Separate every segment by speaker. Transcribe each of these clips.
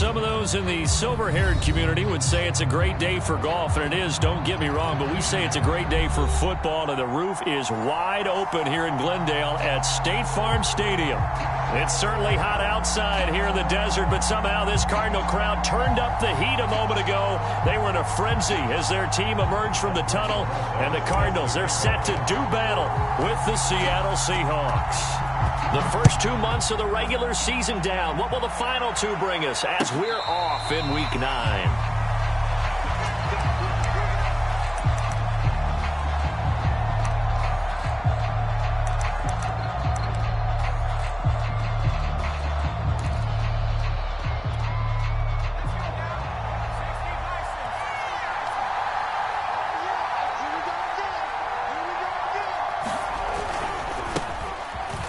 Speaker 1: Some of those in the silver-haired community would say it's a great day for golf, and it is, don't get me wrong, but we say it's a great day for football, and the roof is wide open here in Glendale at State Farm Stadium. It's certainly hot outside here in the desert, but somehow this Cardinal crowd turned up the heat a moment ago. They were in a frenzy as their team emerged from the tunnel, and the Cardinals, they're set to do battle with the Seattle Seahawks. The first 2 months of the regular season down. What will the final two bring us as we're off in Week 9?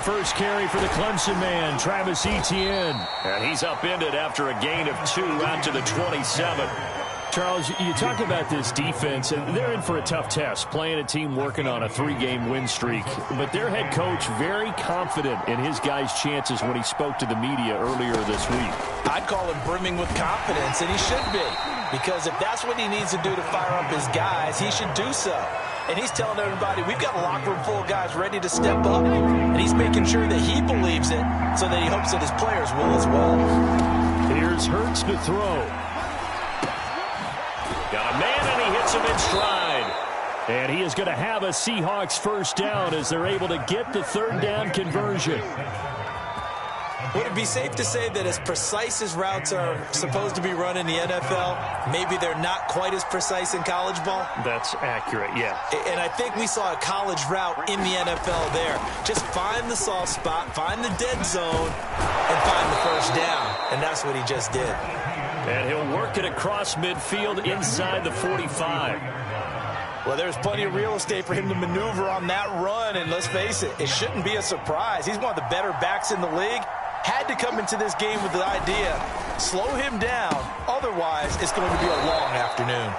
Speaker 1: First carry for the Clemson man, Travis Etienne. And he's upended after a gain of 2 out to the 27.
Speaker 2: Charles, you talk about this defense, and they're in for a tough test, playing a team working on a 3-game win streak. But their head coach very confident in his guys' chances when he spoke to the media earlier this week.
Speaker 3: I'd call him brimming with confidence, and he should be. Because if that's what he needs to do to fire up his guys, he should do so. And he's telling everybody, we've got a locker room full of guys ready to step up. And he's making sure that he believes it so that he hopes that his players will as well.
Speaker 2: Here's Hurts to throw.
Speaker 1: Got a man, and he hits him in stride.
Speaker 2: And he is going to have a Seahawks first down as they're able to get the third down conversion.
Speaker 3: Would it be safe to say that as precise as routes are supposed to be run in the NFL, maybe they're not quite as precise in college ball?
Speaker 2: That's accurate, yeah.
Speaker 3: And I think we saw a college route in the NFL there. Just find the soft spot, find the dead zone, and find the first down. And that's what he just did.
Speaker 1: And he'll work it across midfield inside the 45.
Speaker 3: Well, there's plenty of real estate for him to maneuver on that run. And let's face it, it shouldn't be a surprise. He's one of the better backs in the league. Had to come into this game with the idea, slow him down. Otherwise, it's going to be a long afternoon.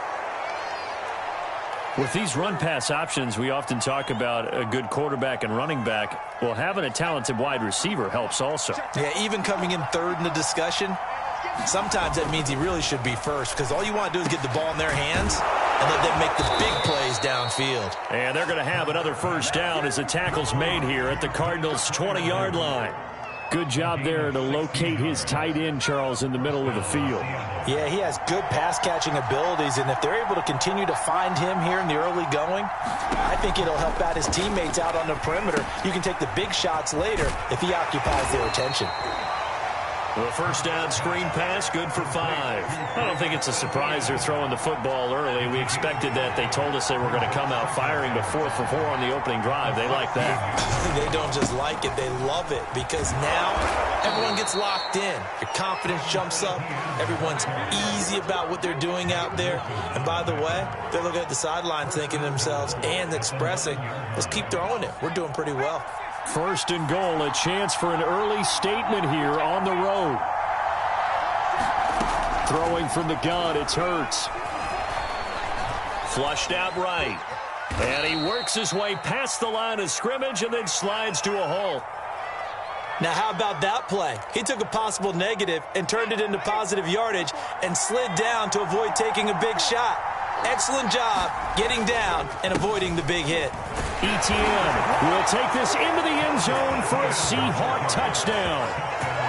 Speaker 2: With these run-pass options, we often talk about a good quarterback and running back. Well, having a talented wide receiver helps also.
Speaker 3: Yeah, even coming in third in the discussion, sometimes that means he really should be first because all you want to do is get the ball in their hands and let them make the big plays downfield.
Speaker 1: And they're going to have another first down as the tackle's made here at the Cardinals' 20-yard line.
Speaker 2: Good job there to locate his tight end, Charles, in the middle of the field.
Speaker 3: Yeah, he has good pass-catching abilities, and if they're able to continue to find him here in the early going, I think it'll help out his teammates out on the perimeter. You can take the big shots later if he occupies their attention.
Speaker 1: The first down screen pass, good for 5.
Speaker 2: I don't think it's a surprise they're throwing the football early. We expected that. They told us they were going to come out firing, but 4 for 4 on the opening drive. They like that.
Speaker 3: They don't just like it, they love it, because now everyone gets locked in. Your confidence jumps up. Everyone's easy about what they're doing out there. And by the way, they're looking at the sidelines thinking to themselves and expressing, let's keep throwing it. We're doing pretty well.
Speaker 2: First and goal, a chance for an early statement here on the road. Throwing from the gun, it's Hurts.
Speaker 1: Flushed out right. And he works his way past the line of scrimmage and then slides to a halt.
Speaker 3: Now, how about that play? He took a possible negative and turned it into positive yardage and slid down to avoid taking a big shot. Excellent job getting down and avoiding the big hit.
Speaker 2: Etienne will take this into the end zone for a Seahawk touchdown.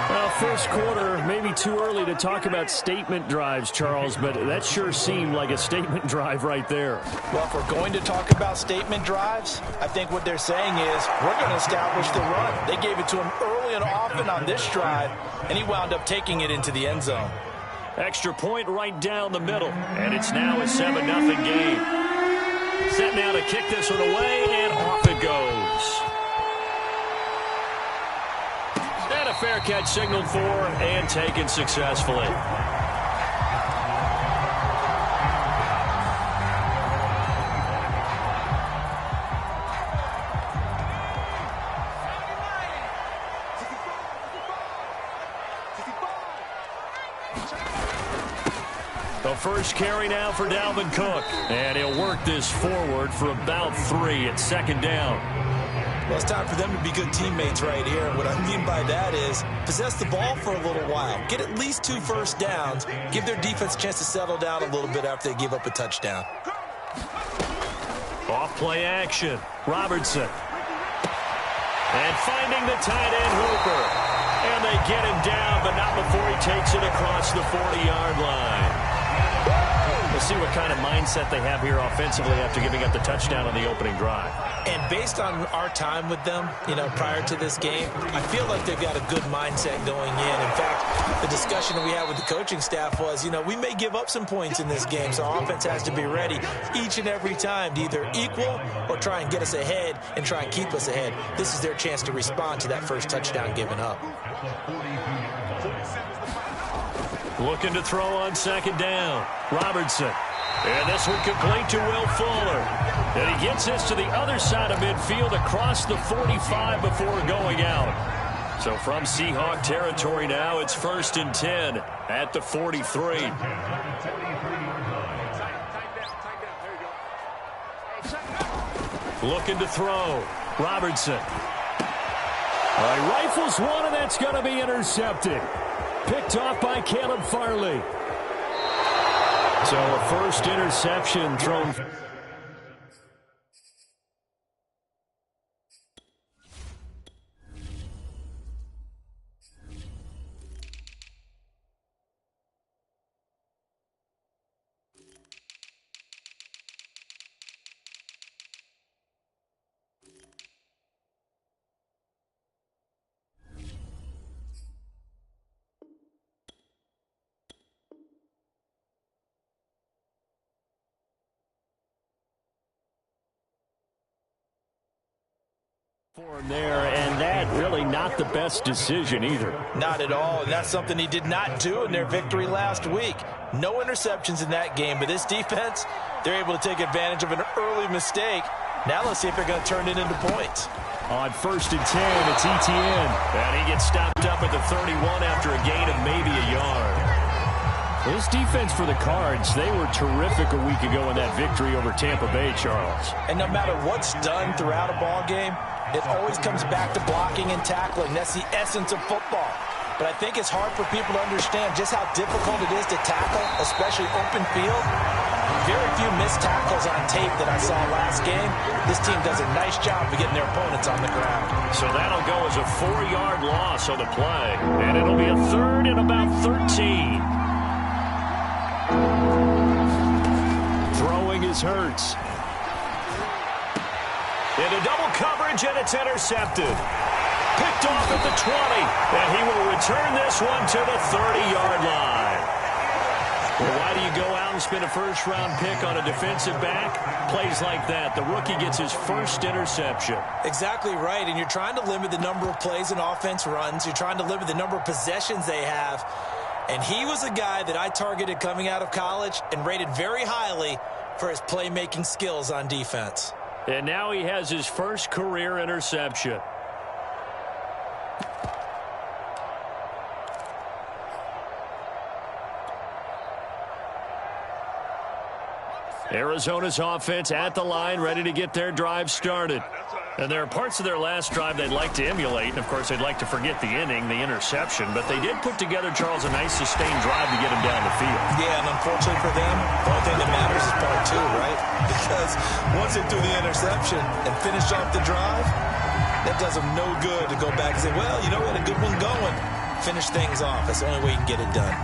Speaker 2: Well, first quarter, maybe too early to talk about statement drives, Charles, but that sure seemed like a statement drive right there.
Speaker 3: Well, if we're going to talk about statement drives, I think what they're saying is we're going to establish the run. They gave it to him early and often on this drive, and he wound up taking it into the end zone.
Speaker 1: Extra point right down the middle, and it's now a 7-0 game. Set now to kick this one away, and off it goes. And a fair catch signaled for and taken successfully. The first carry now for Dalvin Cook. And he'll work this forward for about 3 at second down.
Speaker 3: Well, it's time for them to be good teammates right here. And what I mean by that is possess the ball for a little while. Get at least 2 first downs. Give their defense a chance to settle down a little bit after they give up a touchdown.
Speaker 1: Off play action. Robertson. And finding the tight end Hooper. And they get him down, but not before he takes it across the 40-yard line. We'll see what kind of mindset they have here offensively after giving up the touchdown on the opening drive.
Speaker 3: And based on our time with them, prior to this game, I feel like they've got a good mindset going in. In fact, the discussion that we had with the coaching staff was, we may give up some points in this game, so our offense has to be ready each and every time to either equal or try and get us ahead and try and keep us ahead. This is their chance to respond to that first touchdown given up.
Speaker 1: Looking to throw on second down. Robertson. And this one complete to Will Fuller. And he gets this to the other side of midfield across the 45 before going out. So from Seahawk territory now, it's 1st and 10 at the 43. Looking to throw. Robertson.
Speaker 2: All right, rifles one, and that's going to be intercepted. Picked off by Caleb Farley. So a first interception thrown. For him there, and that really not the best decision either.
Speaker 3: Not at all, and that's something he did not do in their victory last week. No interceptions in that game, but this defense, they're able to take advantage of an early mistake. Now let's see if they're going to turn it into points.
Speaker 2: On 1st and 10, it's Etienne.
Speaker 1: And he gets stopped up at the 31 after a gain of maybe a yard.
Speaker 2: This defense for the Cards, they were terrific a week ago in that victory over Tampa Bay, Charles.
Speaker 3: And no matter what's done throughout a ball game, it always comes back to blocking and tackling. That's the essence of football. But I think it's hard for people to understand just how difficult it is to tackle, especially open field. Very few missed tackles on tape that I saw last game. This team does a nice job of getting their opponents on the ground.
Speaker 1: So that'll go as a 4-yard loss on the play. And it'll be a 3rd and about 13.
Speaker 2: Throwing is Hurts.
Speaker 1: Into double coverage, and it's intercepted. Picked off at the 20, and he will return this one to the 30-yard line. Well, why do you go out and spend a first-round pick on a defensive back? Plays like that. The rookie gets his first interception.
Speaker 3: Exactly right, and you're trying to limit the number of plays an offense runs. You're trying to limit the number of possessions they have. And he was a guy that I targeted coming out of college and rated very highly for his playmaking skills on defense.
Speaker 1: And now he has his first career interception. Arizona's offense at the line, ready to get their drive started. And there are parts of their last drive they'd like to emulate. And, of course, they'd like to forget the inning, the interception. But they did put together, Charles, a nice sustained drive to get him down the field.
Speaker 3: Yeah, and unfortunately for them, the only thing that matters is part 2, right? Because once they threw the interception and finished off the drive, that does them no good to go back and say, well, we had a good one going. Finish things off. That's the only way you can get it done.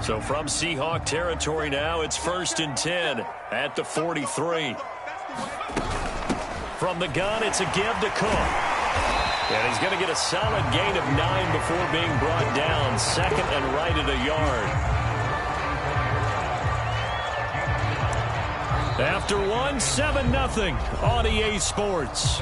Speaker 1: So from Seahawk territory now, it's 1st and 10 at the 43. From the gun, it's a give to Cook. And he's going to get a solid gain of 9 before being brought down. 2nd and right at a yard. After 1, 7-0 on EA Sports.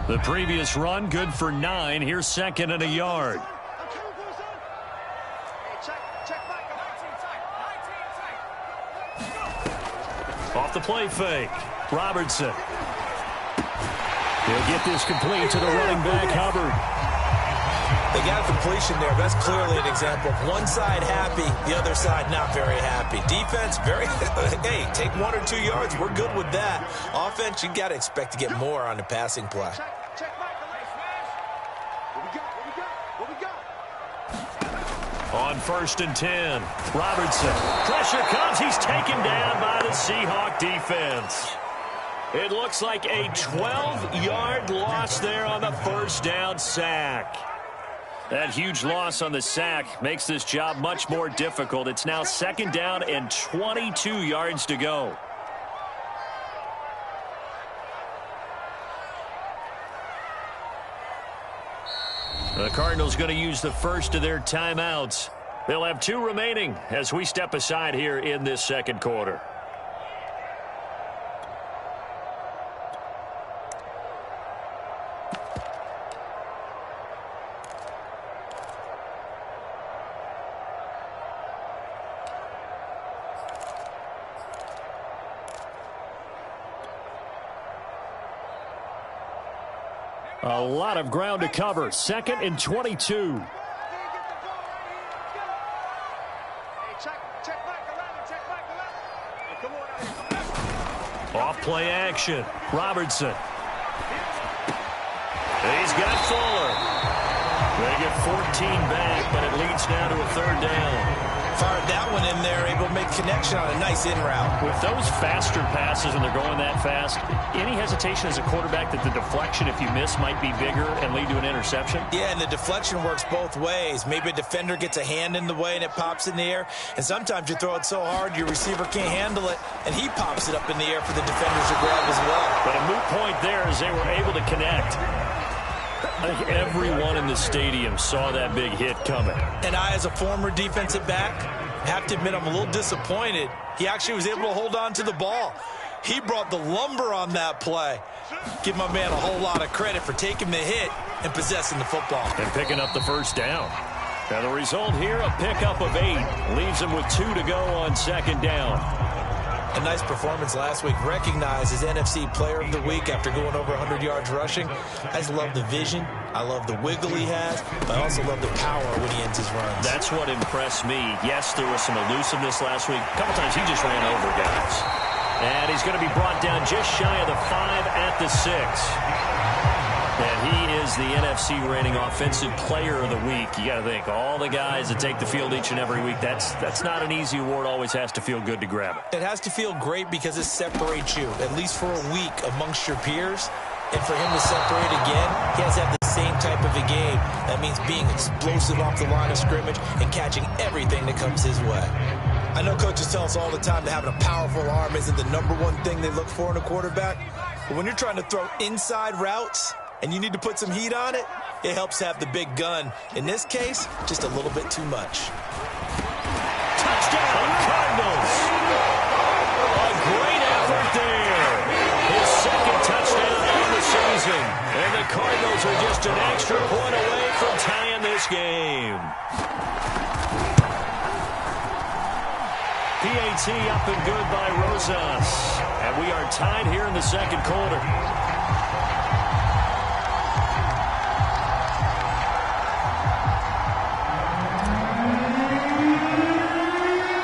Speaker 1: The previous run, good for 9. Here's second and a yard. Off the play fake. Robertson. He'll get this complete to the running back, Hubbard.
Speaker 3: They got a completion there. That's clearly an example of one side happy, the other side not very happy. Defense, very, hey, take 1 or 2 yards. We're good with that. Offense, you got to expect to get more on the passing play.
Speaker 1: On 1st and 10, Robertson. Pressure comes. He's taken down by the Seahawk defense. It looks like a 12-yard loss there on the first down sack. That huge loss on the sack makes this job much more difficult. It's now 2nd down and 22 yards to go. The Cardinals going to use the first of their timeouts. They'll have 2 remaining as we step aside here in this second quarter. A lot of ground to cover. 2nd and 22. Off play action. Robertson. He's got Fuller. They get 14 back, but it leads now to a 3rd down.
Speaker 3: Fired that one in there, able to make connection on a nice in route.
Speaker 1: With those faster passes and they're going that fast, any hesitation as a quarterback that the deflection, if you miss, might be bigger and lead to an interception?
Speaker 3: Yeah, and the deflection works both ways. Maybe a defender gets a hand in the way and it pops in the air, and sometimes you throw it so hard your receiver can't handle it, and he pops it up in the air for the defenders to grab as well.
Speaker 1: But a moot point there as they were able to connect. I think everyone in the stadium saw that big hit coming.
Speaker 3: And I, as a former defensive back, have to admit I'm a little disappointed. He actually was able to hold on to the ball. He brought the lumber on that play. Give my man a whole lot of credit for taking the hit and possessing the football.
Speaker 1: And picking up the first down. Now the result here, a pickup of 8. Leaves him with 2 to go on 2nd down.
Speaker 3: A nice performance last week. Recognized as NFC Player of the Week after going over 100 yards rushing. I just love the vision. I love the wiggle he has. But I also love the power when he ends his runs.
Speaker 1: That's what impressed me. Yes, there was some elusiveness last week. A couple times he just ran over guys. And he's going to be brought down just shy of the 5 at the 6. And he is the NFC reigning Offensive Player of the Week. You got to think, all the guys that take the field each and every week, that's not an easy award. Always has to feel good to grab it.
Speaker 3: It has to feel great because it separates you, at least for a week, amongst your peers. And for him to separate again, he has to have the same type of a game. That means being explosive off the line of scrimmage and catching everything that comes his way. I know coaches tell us all the time that having a powerful arm isn't the #1 thing they look for in a quarterback. But when you're trying to throw inside routes and you need to put some heat on it, it helps have the big gun. In this case, just a little bit too much.
Speaker 1: Touchdown, Cardinals! A great effort there. His 2nd touchdown on the season. And the Cardinals are just an extra point away from tying this game. PAT up and good by Rosas. And we are tied here in the second quarter.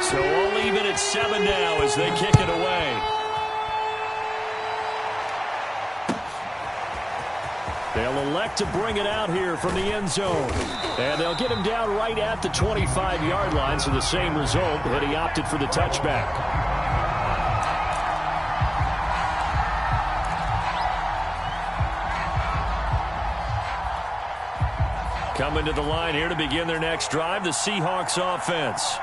Speaker 1: So all even at 7 now as they kick it away. They'll elect to bring it out here from the end zone. And they'll get him down right at the 25-yard line, so the same result, but he opted for the touchback. Coming to the line here to begin their next drive, the Seahawks offense.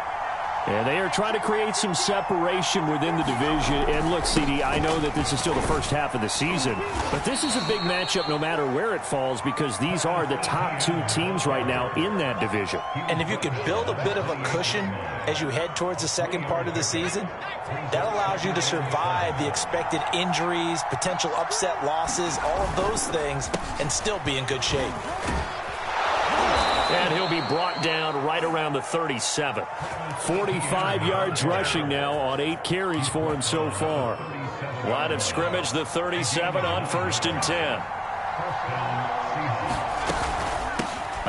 Speaker 2: And they are trying to create some separation within the division. And look, CD, I know that this is still the first half of the season, but this is a big matchup no matter where it falls because these are the top two teams right now in that division.
Speaker 3: And if you can build a bit of a cushion as you head towards the second part of the season, that allows you to survive the expected injuries, potential upset losses, all of those things, and still be in good shape.
Speaker 2: And he'll be brought down right around the 37. 45 yards rushing now on 8 carries for him so far.
Speaker 1: Line of scrimmage, the 37 on 1st and 10.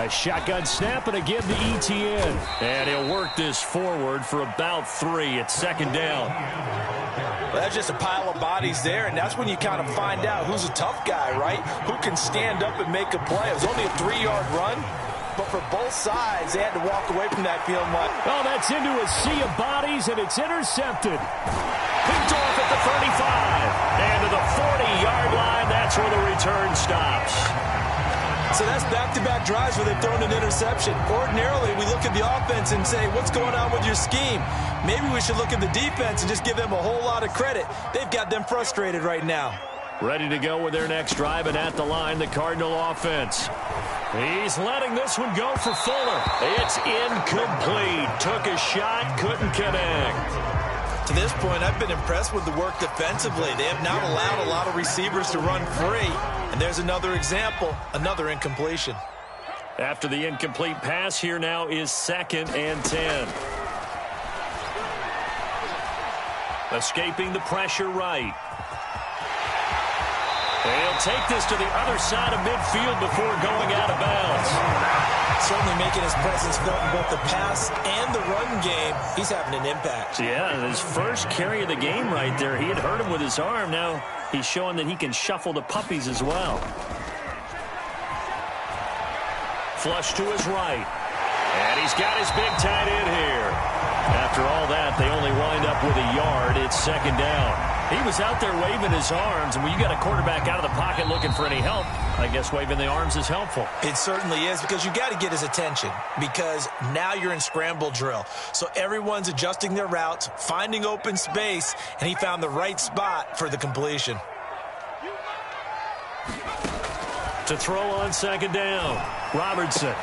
Speaker 2: A shotgun snap and a give to ETN.
Speaker 1: And he'll work this forward for about 3 at 2nd down.
Speaker 3: Well, that's just a pile of bodies there, and that's when you kind of find out who's a tough guy, right? Who can stand up and make a play. It was only a 3-yard run. But for both sides, they had to walk away from that feeling like,
Speaker 2: oh, that's into a sea of bodies, and it's intercepted.
Speaker 1: Picked off at the 35. And to the 40-yard line, that's where the return stops.
Speaker 3: So that's back-to-back drives where they've thrown an interception. Ordinarily, we look at the offense and say, what's going on with your scheme? Maybe we should look at the defense and just give them a whole lot of credit. They've got them frustrated right now.
Speaker 1: Ready to go with their next drive, and at the line, the Cardinal offense. He's letting this one go for Fuller. It's incomplete. Took a shot, couldn't connect.
Speaker 3: To this point, I've been impressed with the work defensively. They have not allowed a lot of receivers to run free. And there's another example, another incompletion.
Speaker 1: After the incomplete pass, here now is 2nd and 10. Escaping the pressure right. He'll take this to the other side of midfield before going out of bounds.
Speaker 3: Certainly making his presence felt in both the pass and the run game. He's having an impact.
Speaker 1: Yeah, his first carry of the game right there. He had hurt him with his arm. Now he's showing that he can shuffle the puppies as well. Flush to his right. And he's got his big tight end here. After all that, they only wind up with a yard. It's 2nd down. He was out there waving his arms, and when you got a quarterback out of the pocket looking for any help, I guess waving the arms is helpful.
Speaker 3: It certainly is, because you got to get his attention, because now you're in scramble drill. So everyone's adjusting their routes, finding open space, and he found the right spot for the completion.
Speaker 1: To throw on 2nd down, Robertson.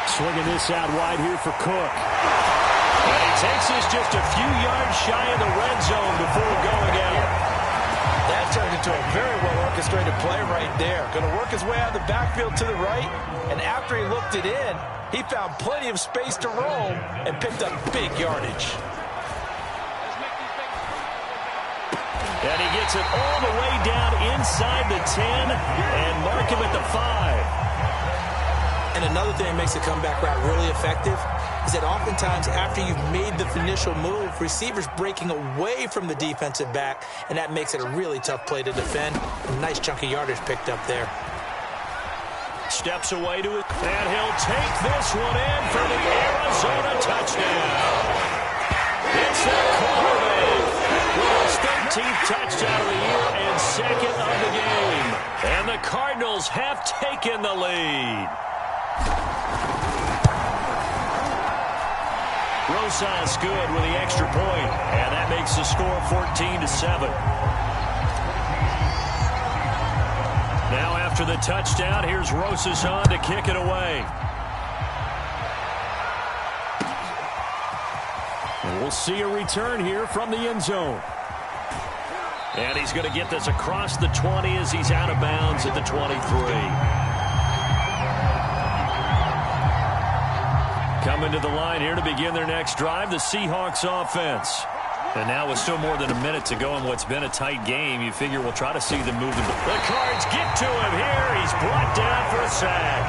Speaker 2: Swinging this out wide here for Cook.
Speaker 1: And he takes this just a few yards shy of the red zone before going out.
Speaker 3: That turned into a very well-orchestrated play right there. Going to work his way out of the backfield to the right, and after he looked it in, he found plenty of space to roam and picked up big yardage.
Speaker 1: And he gets it all the way down inside the 10 and mark him at the 5.
Speaker 3: And another thing that makes the comeback route really effective is that oftentimes after you've made the initial move, receivers breaking away from the defensive back, and that makes it a really tough play to defend. A nice chunk of yardage picked up there.
Speaker 1: Steps away to it, and he'll take this one in for the Arizona touchdown. It's the quarterback with his 13th touchdown of the year and 2nd of the game. And the Cardinals have taken the lead. Rosas good with the extra point, and that makes the score 14-7. Now after the touchdown, here's Rosas on to kick it away.
Speaker 2: And we'll see a return here from the end zone.
Speaker 1: And he's going to get this across the 20 as he's out of bounds at the 23. Coming to the line here to begin their next drive, the Seahawks offense. And now with still more than a minute to go in what's been a tight game, you figure we'll try to see them move the ball. The Cards get to him here. He's brought down for a sack.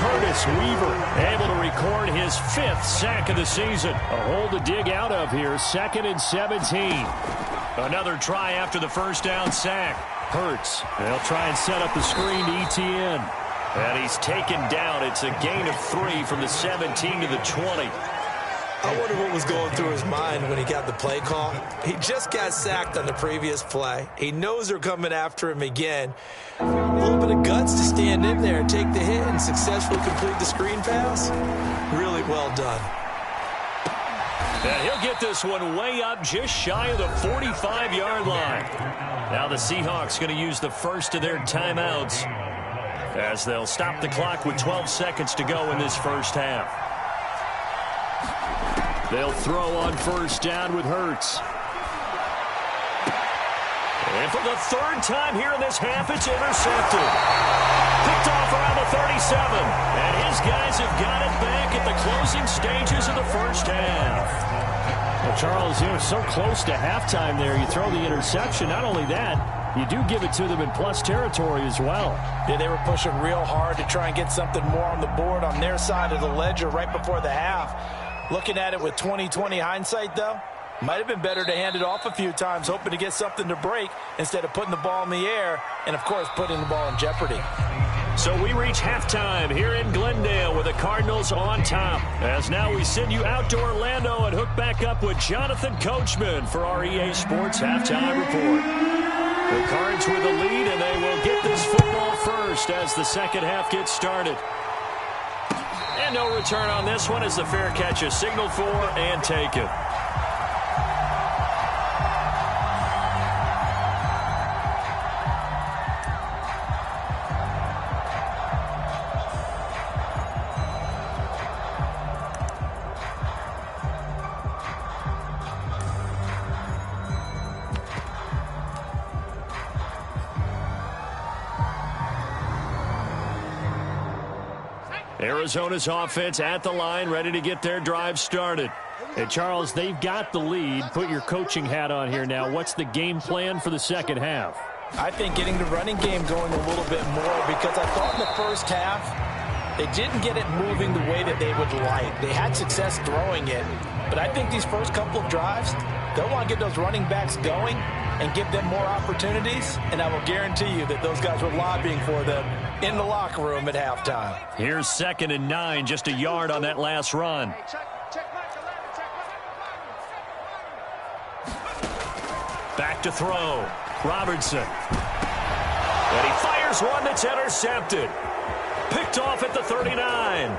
Speaker 2: Curtis Weaver able to record his 5th sack of the season. A hole to dig out of here, 2nd and 17.
Speaker 1: Another try after the first down sack.
Speaker 2: Hurts. They'll try and set up the screen to ETN.
Speaker 1: And he's taken down. It's a gain of 3 from the 17 to the 20.
Speaker 3: I wonder what was going through his mind when he got the play call. He just got sacked on the previous play. He knows they're coming after him again. A little bit of guts to stand in there and take the hit and successfully complete the screen pass. Really well done.
Speaker 1: And he'll get this one way up just shy of the 45-yard line. Now the Seahawks going to use the first of their timeouts as they'll stop the clock with 12 seconds to go in this first half. They'll throw on first down with Hurts. And for the third time here in this half, it's intercepted. Picked off around the 37. And his guys have got it back at the closing stages of the first half.
Speaker 2: Well, Charles, so close to halftime there. You throw the interception. Not only that, you do give it to them in plus territory as well.
Speaker 3: Yeah, they were pushing real hard to try and get something more on the board on their side of the ledger right before the half. Looking at it with 20/20 hindsight, though, might have been better to hand it off a few times, hoping to get something to break instead of putting the ball in the air and, of course, putting the ball in jeopardy.
Speaker 1: So we reach halftime here in Glendale with the Cardinals on top. As now we send you out to Orlando and hook back up with Jonathan Coachman for our EA Sports Halftime Report. The Cards with the lead, and they will get this football first as the second half gets started. And no return on this one as the fair catch is signaled for and taken. Arizona's offense at the line, ready to get their drive started.
Speaker 2: Hey, Charles, they've got the lead. Put your coaching hat on here now. What's the game plan for the second half?
Speaker 3: I think getting the running game going a little bit more, because I thought in the first half they didn't get it moving the way that they would like. They had success throwing it, but I think these first couple of drives, they'll want to get those running backs going and give them more opportunities, and I will guarantee you that those guys were lobbying for them in the locker room at halftime.
Speaker 1: Here's 2nd and 9, just a yard on that last run. Back to throw. Robertson. And he fires one that's intercepted. Picked off at the 39.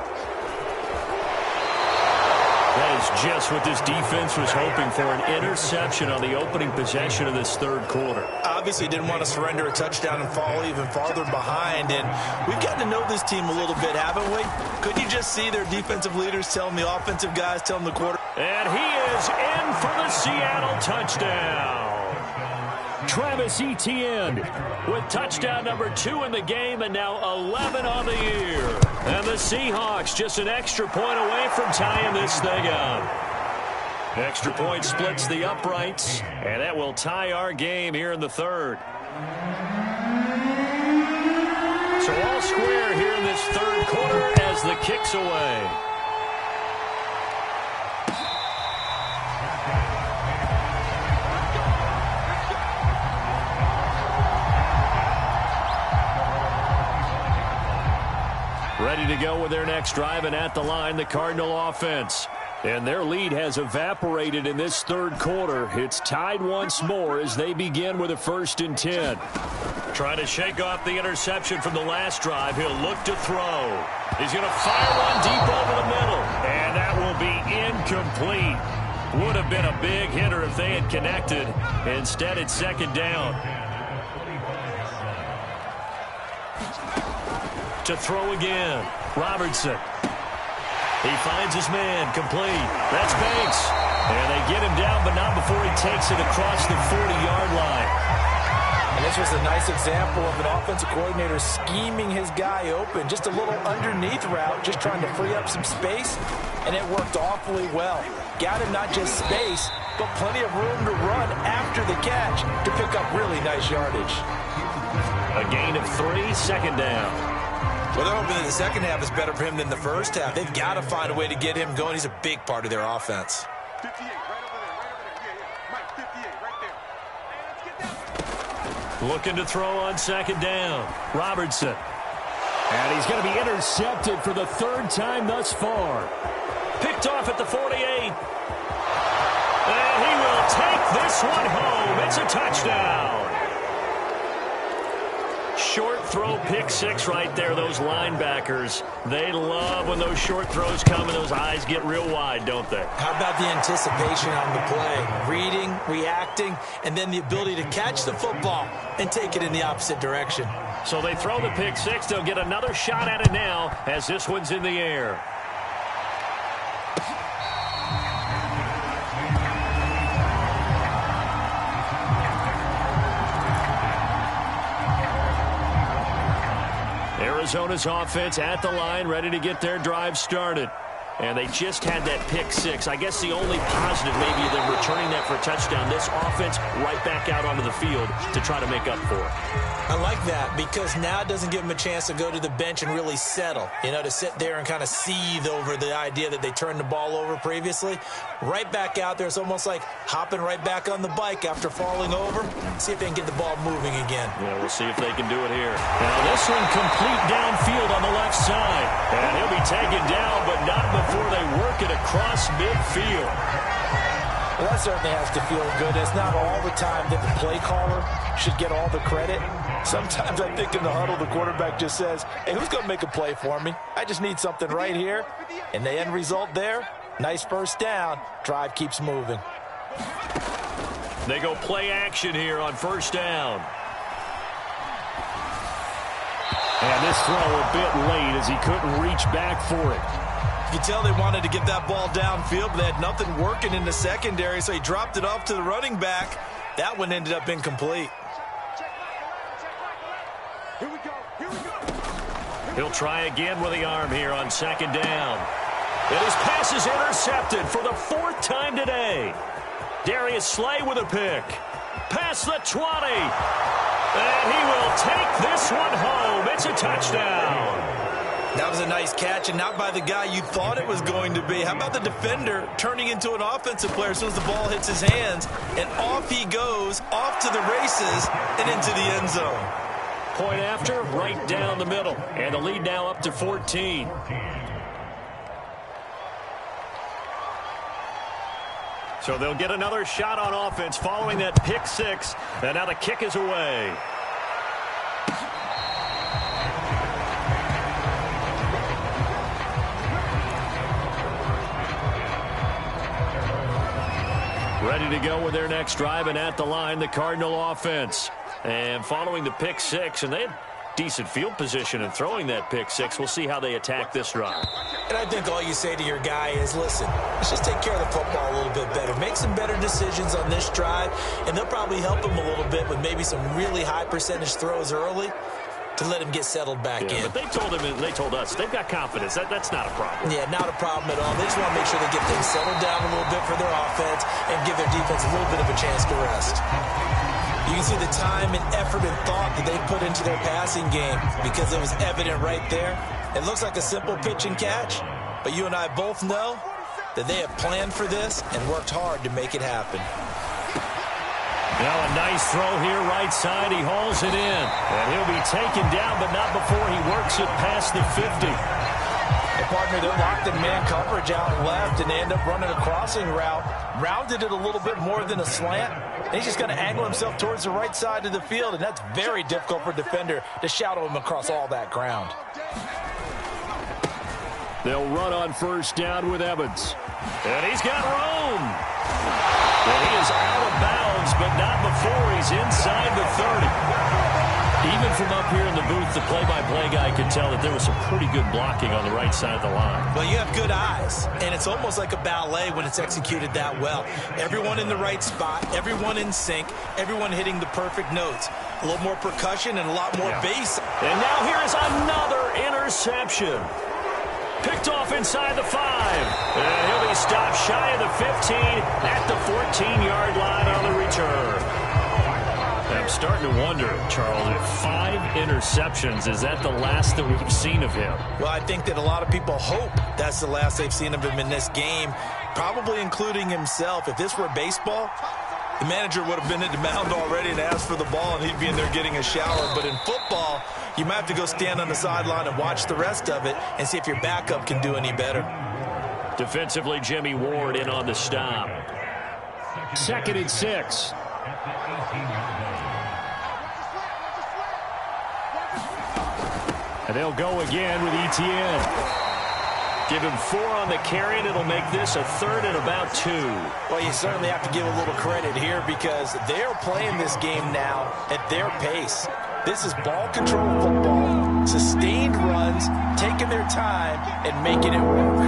Speaker 1: That is just what this defense was hoping for, an interception on the opening possession of this third quarter.
Speaker 3: Obviously didn't want to surrender a touchdown and fall even farther behind, and we've gotten to know this team a little bit, haven't we? Couldn't you just see their defensive leaders telling the offensive guys, telling the quarter?
Speaker 1: And he is in for the Seattle touchdown. Travis Etienne with touchdown number 2 in the game and now 11 on the year. And the Seahawks just an extra point away from tying this thing up. Extra point splits the uprights, and that will tie our game here in the third. So all square here in this third quarter as the kick's away. Ready to go with their next drive, and at the line, the Cardinal offense. And their lead has evaporated in this third quarter. It's tied once more as they begin with a 1st and 10. Trying to shake off the interception from the last drive. He'll look to throw. He's going to fire one deep over the middle. And that will be incomplete. Would have been a big hitter if they had connected. Instead, it's 2nd down. To throw again. Robertson. He finds his man, complete. That's Banks. And they get him down, but not before he takes it across the 40-yard line.
Speaker 3: And this was a nice example of an offensive coordinator scheming his guy open. Just a little underneath route, just trying to free up some space, and it worked awfully well. Got him not just space, but plenty of room to run after the catch to pick up really nice yardage.
Speaker 1: A gain of 3, 2nd down.
Speaker 3: Well, they're hoping that the second half is better for him than the first half. They've got to find a way to get him going. He's a big part of their offense.
Speaker 4: 58, right over there, right over there. Yeah, Mike, 58, right there. Hey, let's get down.
Speaker 1: Looking to throw on 2nd down. Robertson.
Speaker 2: And he's going to be intercepted for the 3rd time thus far.
Speaker 1: Picked off at the 48. And he will take this one home. It's a touchdown. short throw pick six right there. Those linebackers, they love when those short throws come and those eyes get real wide, don't they?
Speaker 3: How about the anticipation on the play? Reading, reacting, and then the ability to catch the football and take it in the opposite direction.
Speaker 1: So they throw the pick six. They'll get another shot at it now as this one's in the air. Arizona's offense at the line, ready to get their drive started. And they just had that pick six. I guess the only positive maybe of them returning that for a touchdown. This offense right back out onto the field to try to make up for it.
Speaker 3: I like that because now it doesn't give them a chance to go to the bench and really settle. You know, to sit there and kind of seethe over the idea that they turned the ball over previously. Right back out there. It's almost like hopping right back on the bike after falling over. See if they can get the ball moving again.
Speaker 1: Yeah, we'll see if they can do it here. Now this one complete downfield on the left side. And he'll be taken down, but not before they work it across midfield.
Speaker 3: Well, that certainly has to feel good. It's not all the time that the play caller should get all the credit. Sometimes I think in the huddle, the quarterback just says, hey, who's going to make a play for me? I just need something right here. And the end result there, nice first down. Drive keeps moving.
Speaker 1: They go play action here on first down.
Speaker 2: And this throw a bit late as he couldn't reach back for it.
Speaker 3: You can tell they wanted to get that ball downfield, but they had nothing working in the secondary, so he dropped it off to the running back. That one ended up incomplete.
Speaker 4: Here we go. Here we go.
Speaker 1: He'll try again with the arm here on second down. And his pass is intercepted for the fourth time today. Darius Slay with a pick. Past the 20. And he will take this one home. It's a touchdown.
Speaker 3: That was a nice catch, and not by the guy you thought it was going to be. How about the defender turning into an offensive player as soon as the ball hits his hands, and off he goes, off to the races, and into the end zone.
Speaker 1: Point after, right down the middle. And the lead now up to 14. So they'll get another shot on offense following that pick six. And now the kick is away. Ready to go with their next drive, and at the line, the Cardinal offense. And following the pick six, and they had decent field position in throwing that pick six. We'll see how they attack this drive.
Speaker 3: And I think all you say to your guy is, listen, let's just take care of the football a little bit better. Make some better decisions on this drive, and they'll probably help him a little bit with maybe some really high percentage throws early to let him get settled back in.
Speaker 1: But they told him, and they told us, they've got confidence. That's not a problem.
Speaker 3: Yeah, not a problem at all. They just want to make sure they get things settled down a little bit for their offense and give their defense a little bit of a chance to rest. You can see the time and effort and thought that they put into their passing game because it was evident right there. It looks like a simple pitch and catch, but you and I both know that they have planned for this and worked hard to make it happen.
Speaker 1: Now a nice throw here right side. He hauls it in. And he'll be taken down, but not before he works it past the 50.
Speaker 3: And partner, they're locked in man coverage out left, and they end up running a crossing route. Rounded it a little bit more than a slant. And he's just going to angle himself towards the right side of the field, and that's very difficult for a defender to shadow him across all that ground.
Speaker 2: They'll run on first down with Evans.
Speaker 1: And he's got room. And he is out of bounds, but not before he's inside the 30. Even from up here in the booth, the play-by-play guy could tell that there was some pretty good blocking on the right side of the line.
Speaker 3: Well, you have good eyes, and it's almost like a ballet when it's executed that well. Everyone in the right spot, everyone in sync, everyone hitting the perfect notes. A little more percussion and a lot more bass.
Speaker 1: And now here is another interception. Picked off inside the 5. And he'll be stopped shy of the 15 at the 14-yard line on the return. I'm starting to wonder, Charles, if 5 interceptions, is that the last that we've seen of him?
Speaker 3: Well, I think that a lot of people hope that's the last they've seen of him in this game, probably including himself. If this were baseball, the manager would have been at the mound already and asked for the ball, and he'd be in there getting a shower. But in football, you might have to go stand on the sideline and watch the rest of it and see if your backup can do any better.
Speaker 1: Defensively, Jimmy Ward in on the stop.
Speaker 2: 2nd and 6. And they'll go again with ETN. Give him 4 on the carry, and it'll make this a 3rd and about 2.
Speaker 3: Well, you certainly have to give a little credit here because they're playing this game now at their pace. This is ball control football, sustained runs, taking their time, and making it work.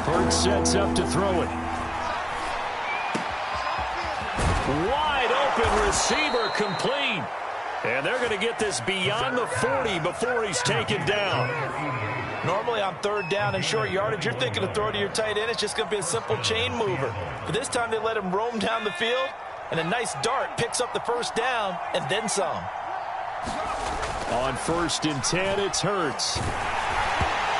Speaker 2: Hurts sets up to throw it. Wide open receiver complete. And they're going to get this beyond the 40 before he's taken down.
Speaker 3: Normally on 3rd down and short yardage, you're thinking to throw to your tight end. It's just going to be a simple chain mover. But this time they let him roam down the field, and a nice dart picks up the 1st down and then some.
Speaker 2: On 1st and 10, it's Hurts.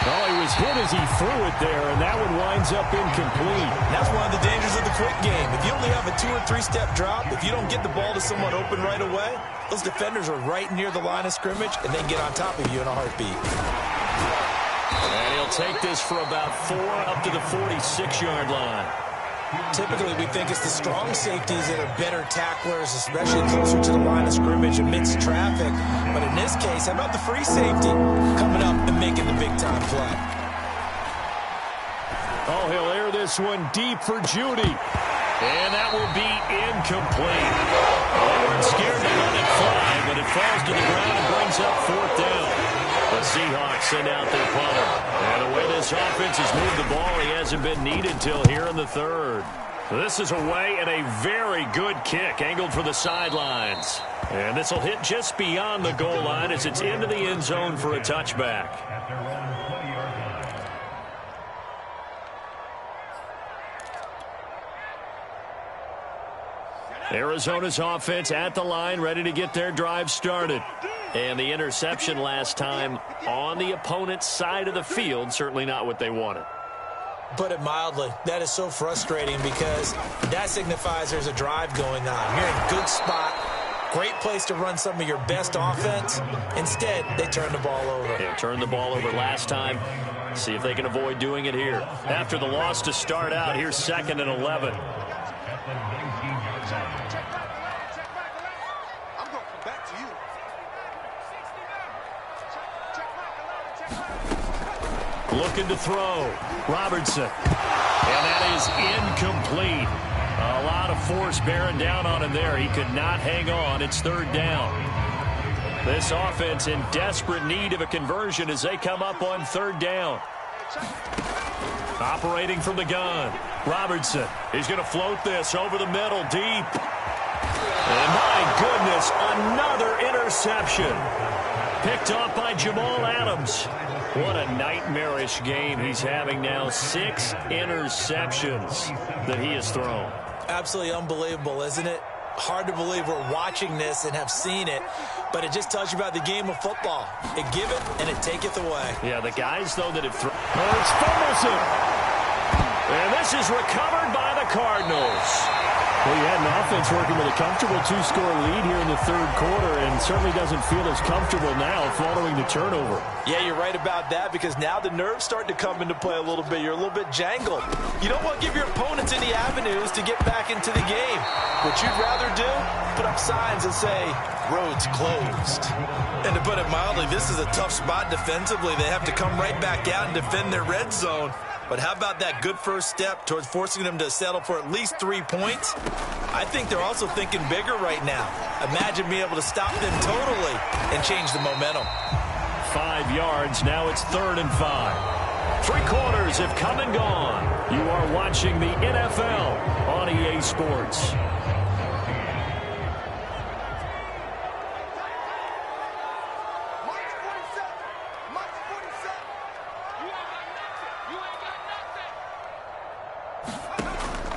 Speaker 2: Oh, he was hit as he threw it there, and that one winds up incomplete.
Speaker 3: That's one of the dangers of the quick game. If you only have a 2- or 3-step drop, if you don't get the ball to someone open right away, those defenders are right near the line of scrimmage, and they get on top of you in a heartbeat.
Speaker 1: And he'll take this for about 4 up to the 46-yard line.
Speaker 3: Typically, we think it's the strong safeties that are better tacklers, especially closer to the line of scrimmage amidst traffic. But in this case, how about the free safety coming up and making the big-time play?
Speaker 2: Oh, he'll air this one deep for Judy.
Speaker 1: And that will be incomplete. They weren't scared to let it fly, but it falls to the ground and brings up 4th down. The Seahawks send out their punter. And the way this offense has moved the ball, he hasn't been needed till here in the 3rd. This is away and a very good kick, angled for the sidelines. And this will hit just beyond the goal line as it's into the end zone for a touchback. Arizona's offense at the line, ready to get their drive started. And the interception last time on the opponent's side of the field, certainly not what they wanted.
Speaker 3: Put it mildly, that is so frustrating because that signifies there's a drive going on. You're in a good spot, great place to run some of your best offense. Instead, they turn the ball over.
Speaker 1: They turned the ball over last time. See if they can avoid doing it here. After the loss to start out, here's 2nd and 11.
Speaker 2: Looking to throw. Robertson.
Speaker 1: And that is incomplete. A lot of force bearing down on him there. He could not hang on. It's 3rd down. This offense in desperate need of a conversion as they come up on 3rd down. Operating from the gun. Robertson. He's going to float this over the middle deep. And my goodness, another interception. Picked off by Jamal Adams. What a nightmarish game he's having now. 6 interceptions that he has thrown.
Speaker 3: Absolutely unbelievable, isn't it? Hard to believe we're watching this and have seen it, but it just tells you about the game of football. It giveth and it taketh away.
Speaker 1: Yeah, the guys, though, that have thrown.
Speaker 2: Hurts fumbles it.
Speaker 1: And this is recovered by the Cardinals.
Speaker 2: Well, you had an offense working with a comfortable 2-score lead here in the 3rd quarter and certainly doesn't feel as comfortable now following the turnover.
Speaker 3: Yeah, you're right about that because now the nerves start to come into play a little bit. You're a little bit jangled. You don't want to give your opponents any avenues to get back into the game. What you'd rather do, put up signs and say, roads closed. And to put it mildly, this is a tough spot defensively. They have to come right back out and defend their red zone. But how about that good first step towards forcing them to settle for at least 3 points? I think they're also thinking bigger right now. Imagine being able to stop them totally and change the momentum.
Speaker 1: 5 yards. Now it's 3rd and 5. 3 quarters have come and gone. You are watching the NFL on EA Sports.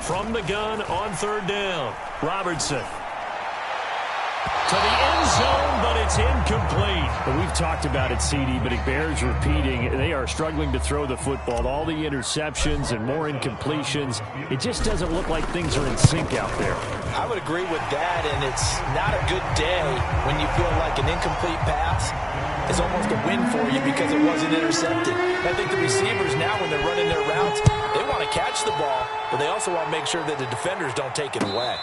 Speaker 1: From the gun on 3rd down. Robertson. To the end zone, but it's incomplete.
Speaker 2: Well, we've talked about it, CD, but it bears repeating. They are struggling to throw the football. All the interceptions and more incompletions. It just doesn't look like things are in sync out there.
Speaker 3: I would agree with that, and it's not a good day when you feel like an incomplete pass is almost a win for you because it wasn't intercepted. I think the receivers now, when they're running their routes, they want to catch the ball, but they also want to make sure that the defenders don't take it away.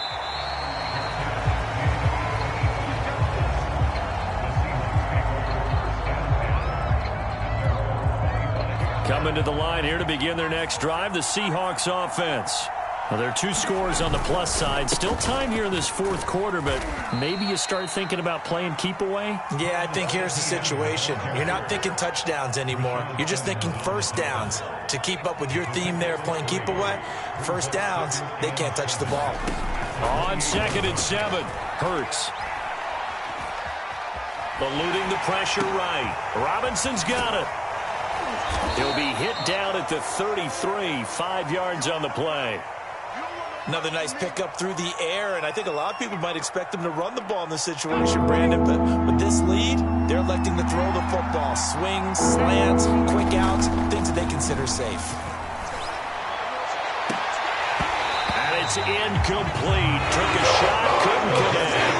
Speaker 1: coming to the line here to begin their next drive, the Seahawks offense. Well, there are 2 scores on the plus side. Still time here in this fourth quarter, but maybe you start thinking about playing keep away?
Speaker 3: Yeah, I think here's the situation. You're not thinking touchdowns anymore. You're just thinking first downs. To keep up with your theme there, playing keep away, first downs, they can't touch the ball.
Speaker 1: On 2nd and 7, Hurts. Eluding the pressure right. Robinson's got it. He'll be hit down at the 33, 5 yards on the play.
Speaker 3: Another nice pickup through the air, and I think a lot of people might expect him to run the ball in this situation, Brandon, but with this lead, they're electing to throw the football. Swings, slants, quick outs, things that they consider safe.
Speaker 1: And it's incomplete. Took a shot, couldn't connect.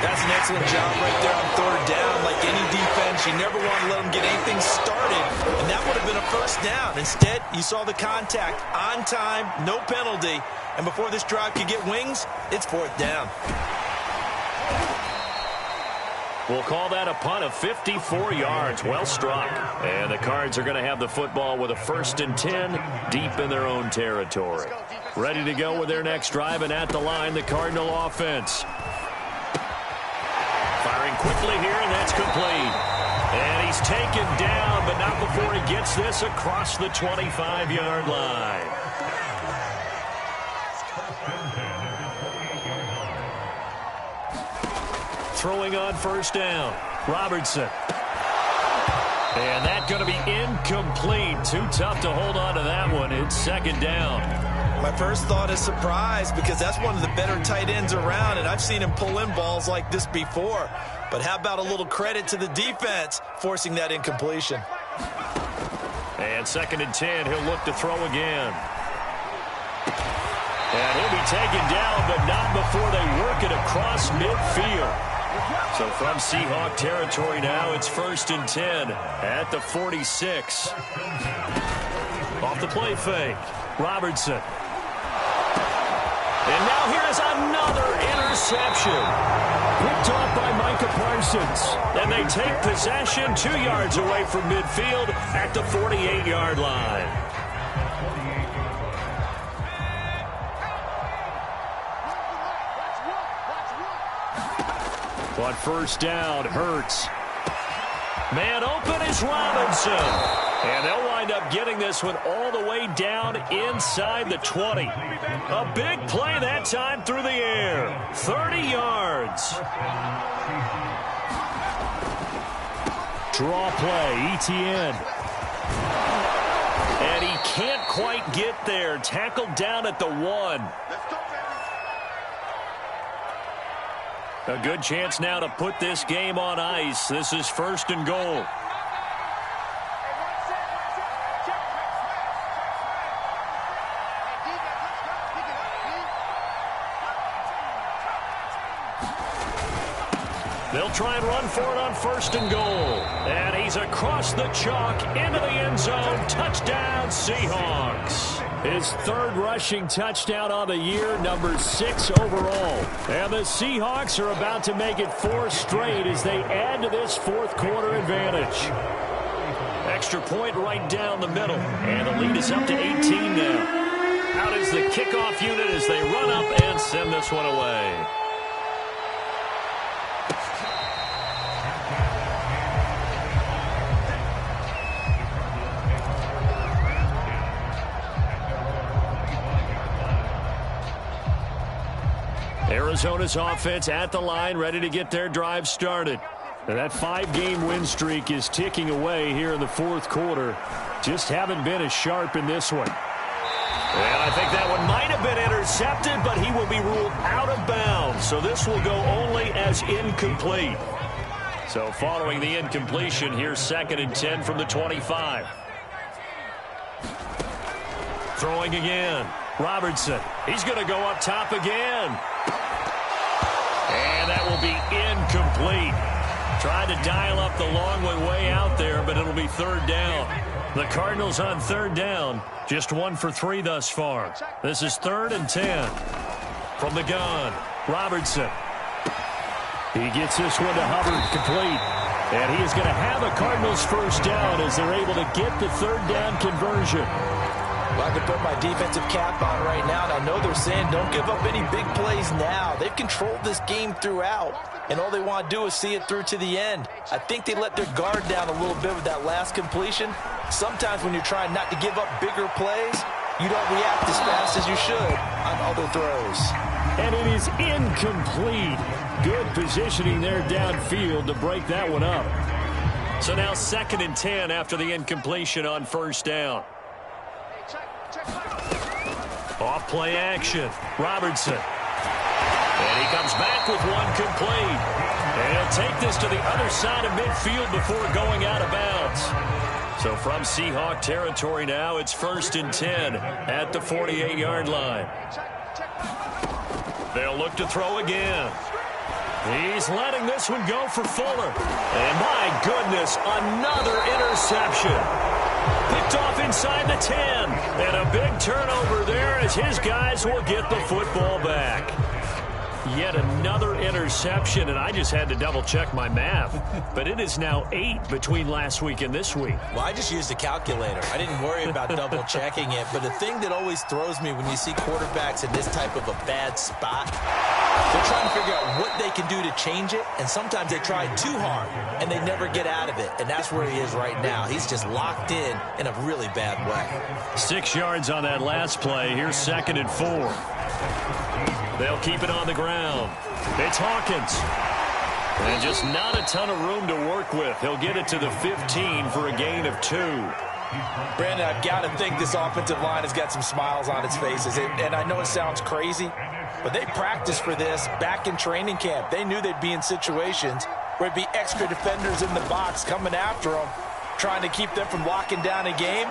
Speaker 3: That's an excellent job right there on 3rd down. Like any defense, you never want to let them get anything started, and that would have been a first down. Instead, you saw the contact on time, no penalty, and before this drive could get wings, it's 4th down.
Speaker 1: We'll call that a punt of 54 yards. Well struck. And the Cards are going to have the football with a 1st and 10 deep in their own territory. Ready to go with their next drive, and at the line, the Cardinal offense. Firing quickly here, and that's complete. And he's taken down, but not before he gets this across the 25-yard line. Throwing on 1st down, Robertson. And that's going to be incomplete. Too tough to hold on to that one. It's 2nd down.
Speaker 3: My first thought is surprise, because that's one of the better tight ends around, and I've seen him pull in balls like this before. But how about a little credit to the defense forcing that incompletion?
Speaker 1: And 2nd and 10, he'll look to throw again. And he'll be taken down, but not before they work it across midfield. So from Seahawk territory now, it's 1st and 10 at the 46. Off the play fake, Robertson. And now here is another interception. Picked off by Micah Parsons. And they take possession 2 yards away from midfield at the 48-yard line. On 1st down, Hurts. Man open is Robinson. And they'll wind up getting this one all the way down inside the 20. A big play that time through the air. 30 yards. Draw play, ETN. And he can't quite get there. Tackled down at the 1. A good chance now to put this game on ice. This is 1st and goal. They'll try and run for it on 1st and goal. And he's across the chalk into the end zone. Touchdown, Seahawks. His 3rd rushing touchdown on the year, number 6 overall. And the Seahawks are about to make it 4 straight as they add to this 4th quarter advantage. Extra point right down the middle. And the lead is up to 18 now. Out is the kickoff unit as they run up and send this one away. Arizona's offense at the line, ready to get their drive started. And that 5-game win streak is ticking away here in the 4th quarter. Just haven't been as sharp in this one. Well, I think that one might have been intercepted, but he will be ruled out of bounds. So this will go only as incomplete. So following the incompletion, here's 2nd and 10 from the 25. Throwing again. Robertson. He's going to go up top again. And that will be incomplete. Tried to dial up the long one way out there, but it'll be 3rd down. The Cardinals on 3rd down. Just 1 for 3 thus far. This is 3rd and 10. From the gun, Robertson. He gets this one to Hubbard, complete.
Speaker 2: And he is going to have a Cardinals first down as they're able to get the third down conversion.
Speaker 3: Well, I could put my defensive cap on right now, and I know they're saying don't give up any big plays now. They've controlled this game throughout, and all they want to do is see it through to the end. I think they let their guard down a little bit with that last completion. Sometimes when you're trying not to give up bigger plays, you don't react as fast as you should on other throws.
Speaker 2: And it is incomplete. Good positioning there downfield to break that one up.
Speaker 1: So now 2nd and 10 after the incompletion on first down. Off play action. Robertson. And he comes back with one complete. And he'll take this to the other side of midfield before going out of bounds. So from Seahawk territory now, it's 1st and 10 at the 48-yard line. They'll look to throw again. He's letting this one go for Fuller. And my goodness, another interception. Picked off inside the 10. And a big turnover there as his guys will get the football back. Yet another interception, and I just had to double-check my math. But it is now 8 between last week and this week.
Speaker 3: Well, I just used a calculator. I didn't worry about double-checking it. But the thing that always throws me when you see quarterbacks in this type of a bad spot, they're trying to figure out what they can do to change it, and sometimes they try too hard, and they never get out of it. And that's where he is right now. He's just locked in a really bad way.
Speaker 1: 6 yards on that last play. Here's 2nd and 4. They'll keep it on the ground. It's Hawkins. And just not a ton of room to work with. He'll get it to the 15 for a gain of 2.
Speaker 3: Brandon, I've got to think this offensive line has got some smiles on its faces. And I know it sounds crazy, but they practiced for this back in training camp. They knew they'd be in situations where it'd be extra defenders in the box coming after them, trying to keep them from locking down a game.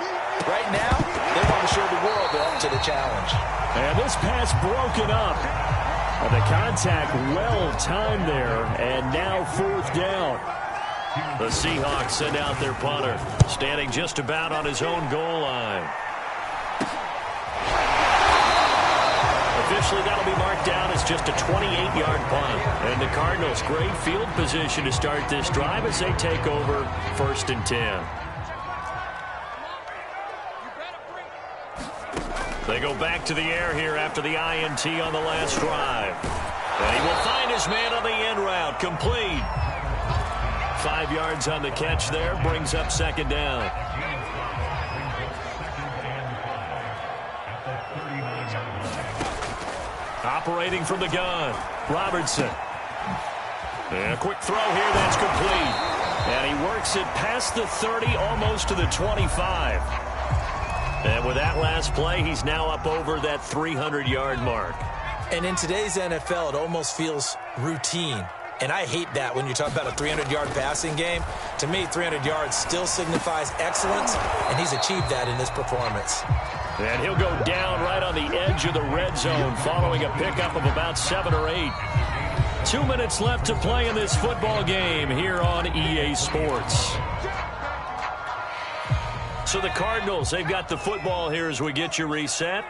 Speaker 3: Right now, they want to show the world they're up to the challenge.
Speaker 2: And this pass broken up. And the contact well-timed there, and now 4th down.
Speaker 1: The Seahawks send out their punter, standing just about on his own goal line. Officially, that'll be marked down as just a 28-yard punt. And the Cardinals, great field position to start this drive as they take over 1st and 10. They go back to the air here after the INT on the last drive. And he will find his man on the end route. Complete. 5 yards on the catch there. Brings up 2nd down. Operating from the gun. Robertson. And a quick throw here. That's complete. And he works it past the 30, almost to the 25. And with that last play, he's now up over that 300-yard mark.
Speaker 3: And in today's NFL, it almost feels routine. And I hate that when you talk about a 300-yard passing game. To me, 300 yards still signifies excellence, and he's achieved that in this performance.
Speaker 1: And he'll go down right on the edge of the red zone following a pickup of about 7 or 8. 2 minutes left to play in this football game here on EA Sports. So the Cardinals, they've got the football here as we get you reset.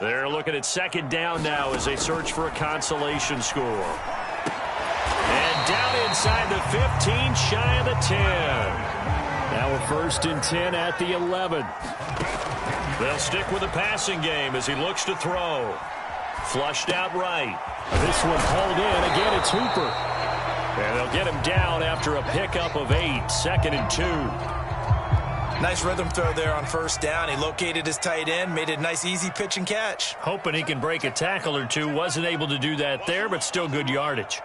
Speaker 1: They're looking at 2nd down now as they search for a consolation score. And down inside the 15, shy of the 10.
Speaker 2: Now a 1st and 10 at the 11.
Speaker 1: They'll stick with the passing game as he looks to throw. Flushed out right.
Speaker 2: This one hauled in. Again, it's Hooper.
Speaker 1: And they'll get him down after a pickup of 8. 2nd and 2.
Speaker 3: Nice rhythm throw there on 1st down. He located his tight end, made it a nice, easy pitch and catch.
Speaker 1: Hoping he can break a tackle or two. Wasn't able to do that there, but still good yardage.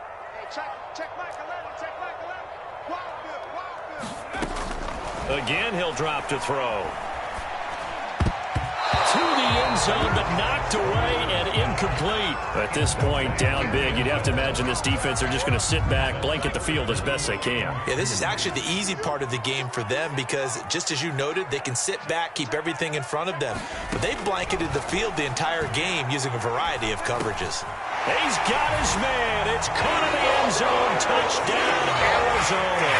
Speaker 1: Again, he'll drop to throw. To the end zone, but knocked away and incomplete. At this point, down big, you'd have to imagine this defense are just going to sit back, blanket the field as best they can.
Speaker 3: Yeah, this is actually the easy part of the game for them because, just as you noted, they can sit back, keep everything in front of them. But they've blanketed the field the entire game using a variety of coverages.
Speaker 1: He's got his man. It's caught in the end zone. Touchdown, Arizona.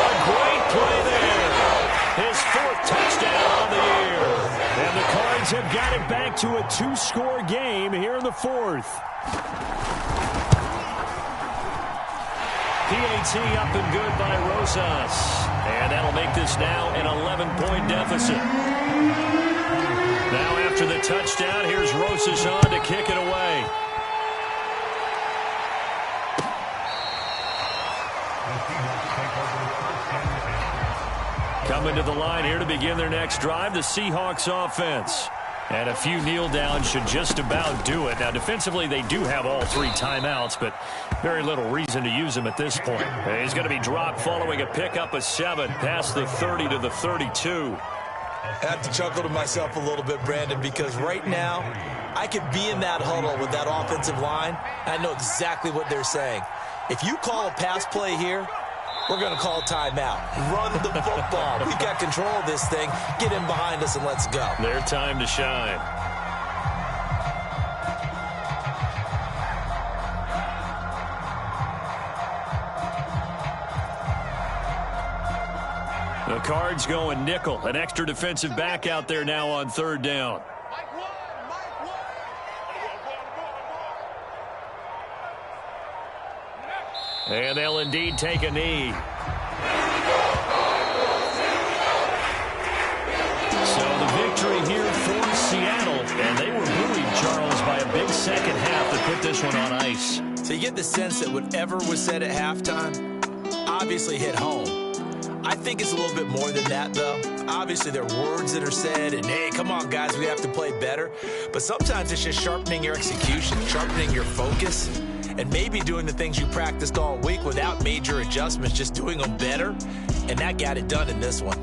Speaker 1: A great play there. His 4th touchdown on the year.
Speaker 2: And the Cards have got it back to a 2-score game here in the 4th.
Speaker 1: PAT PAT up and good by Rosas. And that'll make this now an 11-point deficit. Now after the touchdown, here's Rosas on to kick it away. Coming to the line here to begin their next drive, the Seahawks offense. And a few kneel downs should just about do it. Now, defensively, they do have all 3 timeouts, but very little reason to use them at this point. He's going to be dropped following a pickup of 7 past the 30 to the 32.
Speaker 3: I have to chuckle to myself a little bit, Brandon, because right now I could be in that huddle with that offensive line. I know exactly what they're saying. If you call a pass play here, we're going to call timeout. Run the football. We've got control of this thing. Get in behind us and let's go.
Speaker 1: Their time to shine. The Cards going nickel. An extra defensive back out there now on 3rd down. And they'll indeed take a knee. So the victory here for Seattle. And they were buoyed, Charles, by a big second half that put this one on ice.
Speaker 3: So you get the sense that whatever was said at halftime obviously hit home. I think it's a little bit more than that, though. Obviously, there are words that are said, and, hey, come on, guys, we have to play better. But sometimes it's just sharpening your execution, sharpening your focus, and maybe doing the things you practiced all week without major adjustments, just doing them better. And that got it done in this one.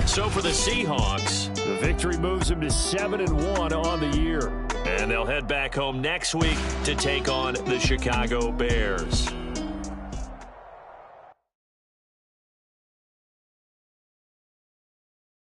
Speaker 1: So for the Seahawks,
Speaker 2: The victory moves them to 7-1 on the year.
Speaker 1: and they'll head back home next week to take on the Chicago Bears.